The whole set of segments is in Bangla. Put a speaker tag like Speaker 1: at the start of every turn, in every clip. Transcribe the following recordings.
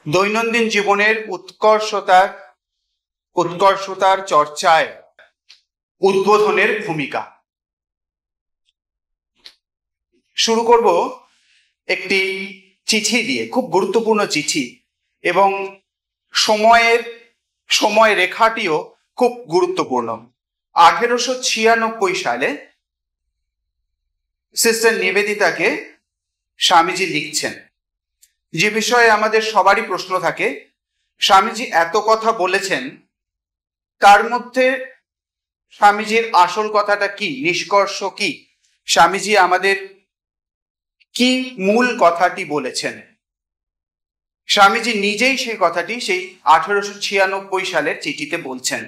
Speaker 1: দৈনন্দিন জীবনের উৎকর্ষতার চর্চায় উদ্বোধনের ভূমিকা। শুরু করব একটি চিঠি দিয়ে, খুব গুরুত্বপূর্ণ চিঠি, এবং সময় রেখাটিও খুব গুরুত্বপূর্ণ। 1896 সালে সিস্টার নিবেদিতাকে স্বামীজি লিখছেন, যে বিষয়ে আমাদের সবারই প্রশ্ন থাকে। স্বামীজি এত কথা বলেছেন, তার মধ্যে স্বামীজির আসল কথাটা কি, নিষ্কর্ষ কি, স্বামীজি আমাদের কি মূল কথাটি বলেছেন? স্বামীজি নিজেই সেই কথাটি সেই 1896 সালের চিঠিতে বলছেন,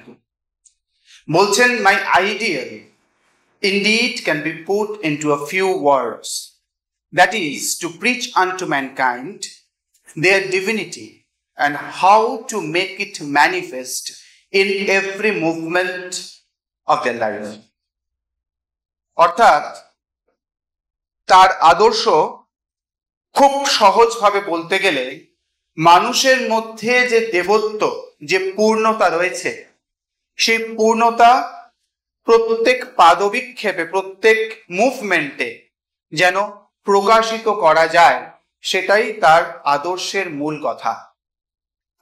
Speaker 1: মাই ideal indeed can be put into a few words, that is, to preach unto mankind their divinity and how to make it manifest in every movement of their life. অর্থাৎ তার আদর্শ খুব সহজভাবে বলতে গেলে, মানুষের মধ্যে যে দেবত্ব, যে পূর্ণতা রয়েছে, সেই পূর্ণতা প্রত্যেক পাদবিক্ষেপে, প্রত্যেক মুভমেন্টে যেন প্রকাশিত করা যায়, সেটাই তার আদর্শের মূল কথা।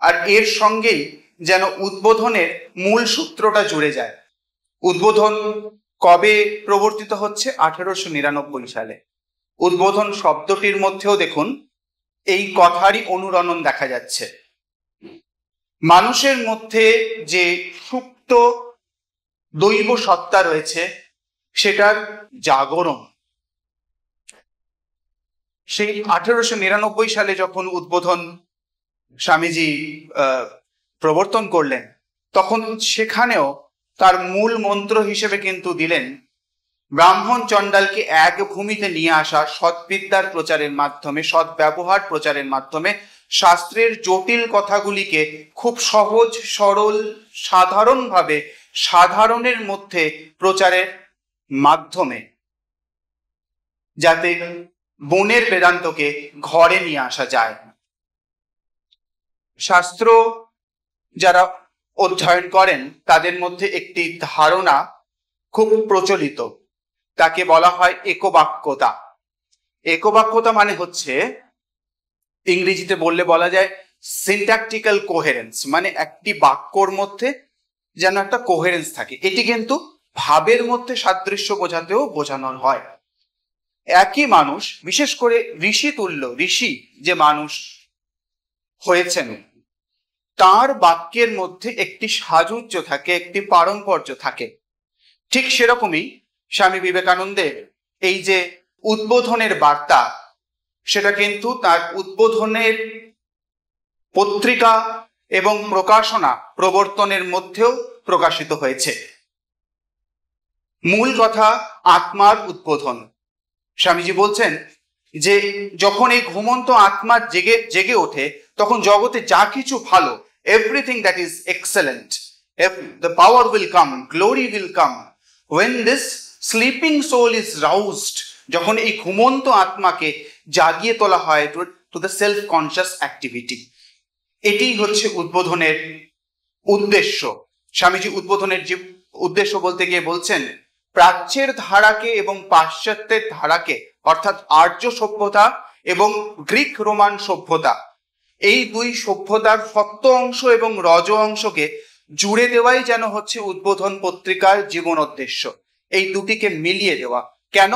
Speaker 1: আর এর সঙ্গেই যেন উদ্বোধনের মূল সূত্রটা জুড়ে যায়। উদ্বোধন কবে প্রবর্তিত হচ্ছে? 1899 সালে। উদ্বোধন শব্দটির মধ্যেও দেখুন এই কথারই অনুরণন দেখা যাচ্ছে। মানুষের মধ্যে যে সুপ্ত দৈব সত্তা রয়েছে, সেটার জাগরণ। সেই 1899 সালে যখন উদ্বোধন স্বামীজি প্রবর্তন করলেন, তখন সেখানেও তার মূল মন্ত্র হিসেবে কিন্তু দিলেন, ব্রাহ্মণ চণ্ডালকে এক ভূমিতে নিয়ে আসা, সৎবিদ্যার প্রচারের মাধ্যমে, সৎ ব্যবহার প্রচারের মাধ্যমে শাস্ত্রের জটিল কথাগুলিকে খুব সহজ সরল সাধারণভাবে সাধারণের মধ্যে প্রচারের মাধ্যমে যাতে বনের বেদান্তকে ঘরে নিয়ে আসা যায়। শাস্ত্র যারা অধ্যয়ন করেন তাদের মধ্যে একটি ধারণা খুব প্রচলিত, তাকে বলা হয় একবাক্যতা। একবাক্যতা মানে হচ্ছে, ইংরেজিতে বলা যায় সিনট্যাকটিক্যাল কোহেরেন্স, মানে একটি বাক্যর মধ্যে যেন একটা কোহেরেন্স থাকে। এটি কিন্তু ভাবের মধ্যে সাদৃশ্য বোঝাতেও বোঝানো হয়। একই মানুষ, বিশেষ করে ঋষি যে মানুষ হয়েছেন, তার বাক্যের মধ্যে একটি সাযুজ্য থাকে, একটি পারম্পর্য থাকে। ঠিক সেরকমই স্বামী বিবেকানন্দের এই যে উদ্বোধনের বার্তা, সেটা কিন্তু তার উদ্বোধনের পত্রিকা এবং প্রকাশনা প্রবর্তনের মধ্যেও প্রকাশিত হয়েছে। মূল কথা আত্মার উদ্বোধন। স্বামীজি বলছেন যে যখন এই ঘুমন্ত আত্মা জেগে ওঠে, তখন জগতে যা কিছু ভালো, everything that is excellent, the power will come, glory will come when this sleeping soul is roused, যখন এই ঘুমন্ত আত্মাকে জাগিয়ে তোলা হয় to the self conscious activity। এটি হচ্ছে উদ্বোধনের উদ্দেশ্য। স্বামীজি উদ্বোধনের যে উদ্দেশ্য বলতে গিয়ে বলছেন, প্রাচ্যের ধারাকে এবং পাশ্চাত্যের ধারাকে, অর্থাৎ আর্য সভ্যতা এবং গ্রিক রোমান সভ্যতা, এই দুই সভ্যতার সত্য অংশ এবং রজ অংশকে জুড়ে দেওয়াই যেন হচ্ছে উদ্বোধন পত্রিকার জীবনোদ্দেশ্য। এই দুটিকে মিলিয়ে দেওয়া। কেন?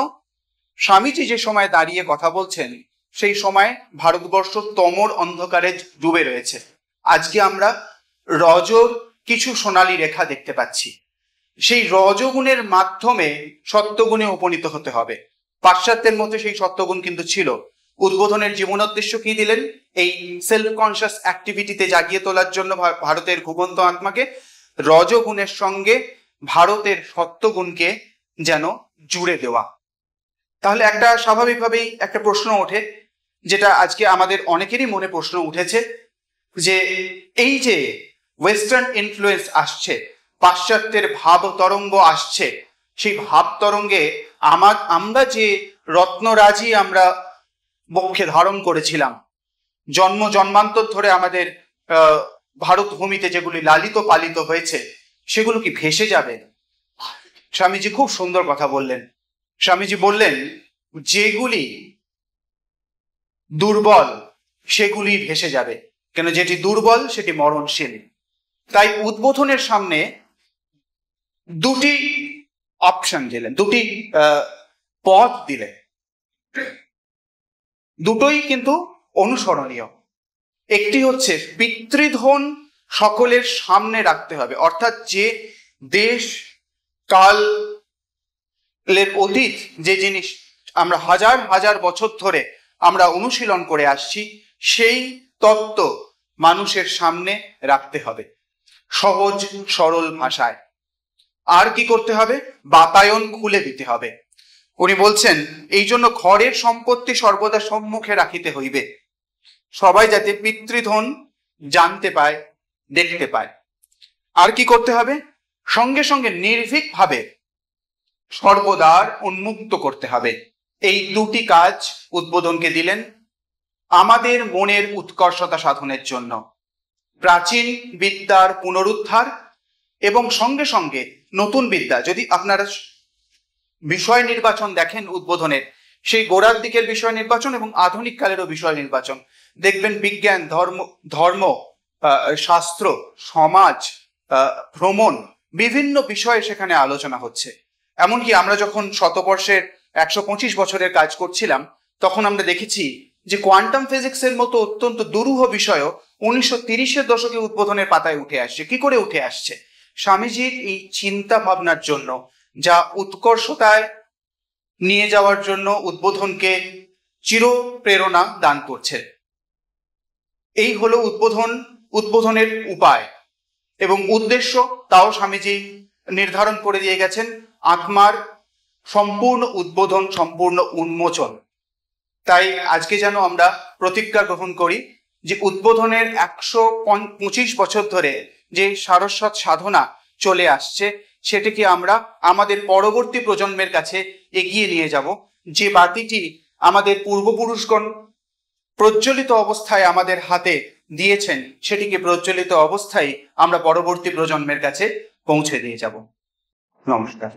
Speaker 1: স্বামীজি যে সময় দাঁড়িয়ে কথা বলছেন, সেই সময় ভারতবর্ষ তমর অন্ধকারে ডুবে রয়েছে। আজকে আমরা রজর কিছু সোনালী রেখা দেখতে পাচ্ছি। সেই রজগুণের মাধ্যমে সত্যগুণে উপনীত হতে হবে। পাশ্চাত্যের মধ্যে সেই সত্যগুণ কিন্তু ছিল। উদ্বোধনের জীবনোদ্দেশ্য কি দিলেন? এই সেলফ কনসিয়াস অ্যাক্টিভিটিতে জাগিয়ে তোলার জন্য ভারতের ঘুমন্ত আত্মাকে রজগুণের সঙ্গে ভারতের সত্যগুণকে যেন জুড়ে দেওয়া। তাহলে একটা স্বাভাবিকভাবেই একটা প্রশ্ন ওঠে, যেটা আজকে আমাদের অনেকেরই মনে প্রশ্ন উঠেছে, যে এই যে ওয়েস্টার্ন ইনফ্লুয়েন্স আসছে, পাশ্চাত্যের ভাব তরঙ্গ আসছে, সেই ভাব তরঙ্গে আমরা যে রত্নরাজি আমরা বক্ষে ধারণ করেছিলাম, জন্মান্তর ধরে আমাদের ভারত ভূমিতে যেগুলি লালিত পালিত হয়েছে সেগুলো কি ভেসে যাবে? স্বামীজি খুব সুন্দর কথা বললেন। স্বামীজি বললেন যেগুলি দুর্বল সেগুলি ভেসে যাবে, কেন যেটি দুর্বল সেটি মরণশীল। তাই উদ্বোধনের সামনে দুটি অপশন দিলেন, দুটি পথ দিলেন, দুটোই কিন্তু অনুসরণীয়। একটি হচ্ছে পিতৃধন সকলের সামনে রাখতে হবে, অর্থাৎ যে দেশ কালের অতীত যে জিনিস আমরা হাজার হাজার বছর ধরে আমরা অনুশীলন করে আসছি সেই তত্ত্ব মানুষের সামনে রাখতে হবে সহজ সরল ভাষায়। আর কি করতে হবে? বাতায়ন খুলে দিতে হবে। উনি বলছেন এই জন্য ঘরের সম্পত্তি সর্বদা সম্মুখে রাখিতে হইবে, সবাই যাতে পিতৃধন জানতে পায়, দেখতে পায়। আর কি করতে হবে? সঙ্গে সঙ্গে নির্ভীক ভাবে সর্বদার উন্মুক্ত করতে হবে। এই দুটি কাজ উদ্বোধনকে দিলেন আমাদের মনের উৎকর্ষতা সাধনের জন্য, প্রাচীন বিদ্যার পুনরুদ্ধার এবং সঙ্গে সঙ্গে নতুন বিদ্যা। যদি আপনারা বিষয় নির্বাচন দেখেন উদ্বোধনের, সেই গোড়ার দিকের বিষয় নির্বাচন এবং আধুনিক কালেরও বিষয় নির্বাচন দেখবেন, বিজ্ঞান, ধর্ম, শাস্ত্র, সমাজ, ভ্রমণ, বিভিন্ন বিষয়ে সেখানে আলোচনা হচ্ছে। এমনকি আমরা যখন শতবর্ষের 125 বছরের কাজ করছিলাম তখন আমরা দেখেছি যে কোয়ান্টাম ফিজিক্সের মতো অত্যন্ত দুরূহ বিষয়ও 1930-এর দশকে উদ্বোধনের পাতায় উঠে আসছে। কি করে উঠে আসছে? স্বামীজির এই চিন্তা ভাবনার জন্য, যা উৎকর্ষতায় নিয়ে যাওয়ার জন্য উদ্বোধনকে চির প্রেরণা দান করছে। এই হলো উদ্বোধনের উপায় এবং উদ্দেশ্য, তাও স্বামীজি নির্ধারণ করে দিয়ে গেছেন। আত্মার সম্পূর্ণ উদ্বোধন, সম্পূর্ণ উন্মোচন। তাই আজকে যেন আমরা প্রতিজ্ঞা গ্রহণ করি যে উদ্বোধনের 125 বছর ধরে যে সারস্বত সাধনা চলে আসছে সেটিকে আমরা আমাদের পরবর্তী প্রজন্মের কাছে এগিয়ে নিয়ে যাব। যে বাতিটি আমাদের পূর্বপুরুষগণ প্রজ্বলিত অবস্থায় আমাদের হাতে দিয়েছেন সেটিকে প্রজ্বলিত অবস্থায় আমরা পরবর্তী প্রজন্মের কাছে পৌঁছে দিয়ে যাব। নমস্কার।